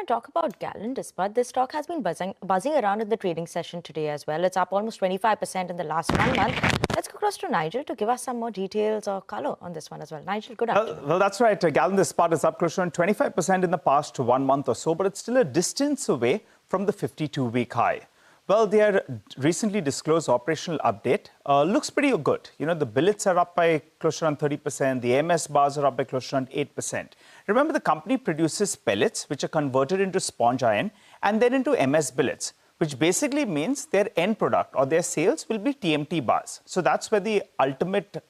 talk about Gallantt, Ispat, this stock has been buzzing around in the trading session today as well. It's up almost 25% in the last 1 month. Let's go across to Nigel to give us some more details or color on this one as well. Nigel, good afternoon. Well, that's right. Gallantt, Ispat is up close to 25% in the past 1 month or so, but it's still a distance away from the 52-week high. Well, their recently disclosed operational update looks pretty good. You know, the billets are up by close to around 30%. The MS bars are up by close to around 8%. Remember, the company produces pellets, which are converted into sponge iron and then into MS billets, which basically means their end product or their sales will be TMT bars. So that's where the ultimate,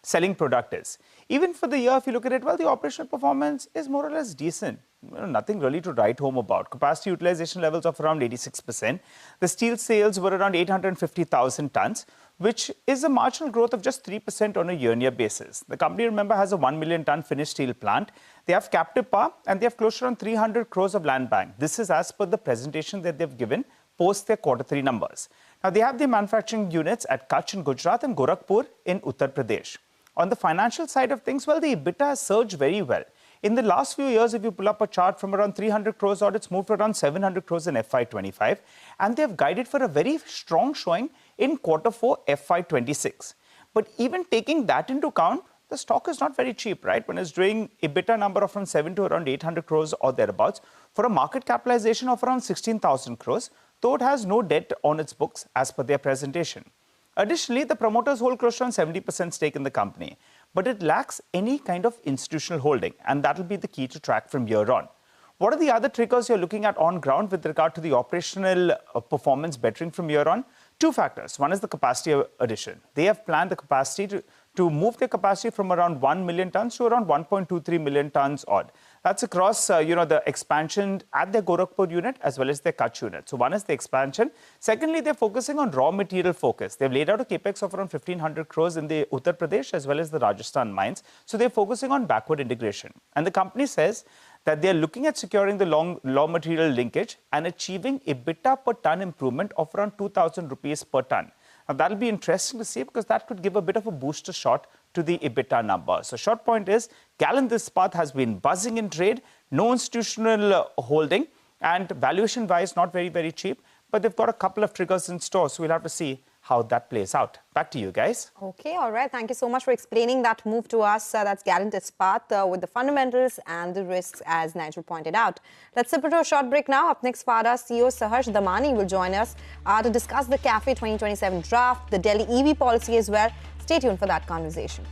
selling product is. Even for the year, if you look at it, well, the operational performance is more or less decent. Nothing really to write home about. Capacity utilization levels of around 86%. The steel sales were around 850,000 tons, which is a marginal growth of just 3% on a year-on-year basis. The company, remember, has a 1 million ton finished steel plant. They have captive power and they have close to around 300 crores of land bank. This is as per the presentation that they've given post their Q3 numbers. Now, they have their manufacturing units at Kutch in Gujarat and Gorakhpur in Uttar Pradesh. On the financial side of things, well, the EBITDA has surged very well. In the last few years, if you pull up a chart from around 300 crores odd, it's moved to around 700 crores in FY25. And they have guided for a very strong showing in Q4 FY26. But even taking that into account, the stock is not very cheap, right? When it's doing EBITDA number of around 7 to around 800 crores or thereabouts, for a market capitalization of around 16,000 crores, though it has no debt on its books as per their presentation. Additionally, the promoters hold close to around 70% stake in the company, but it lacks any kind of institutional holding, and that will be the key to track from here on. What are the other triggers you're looking at on ground with regard to the operational performance bettering from here on? Two factors. One is the capacity addition. They have planned the capacity to move their capacity from around 1 million tons to around 1.23 million tons odd. That's across, the expansion at their Gorakhpur unit as well as their Kutch unit. So one is the expansion. Secondly, they're focusing on raw material focus. They've laid out a capex of around 1,500 crores in the Uttar Pradesh as well as the Rajasthan mines. So they're focusing on backward integration. And the company says that they're looking at securing the raw material linkage and achieving EBITDA per ton improvement of around 2,000 rupees per ton. Now, that'll be interesting to see because that could give a bit of a booster shot to the EBITDA number. So, short point is, Gallantt, Ispat has been buzzing in trade, no institutional holding, and valuation-wise, not very, very cheap. But they've got a couple of triggers in store, so we'll have to see how that plays out. Back to you guys. Okay, all right. Thank you so much for explaining that move to us. That's Gallantt, Ispat with the fundamentals and the risks, as Nigel pointed out. Let's slip into a short break now. Up next, FADA CEO Saharsh Damani will join us to discuss the CAFE 2027 draft, the Delhi EV policy as well. Stay tuned for that conversation.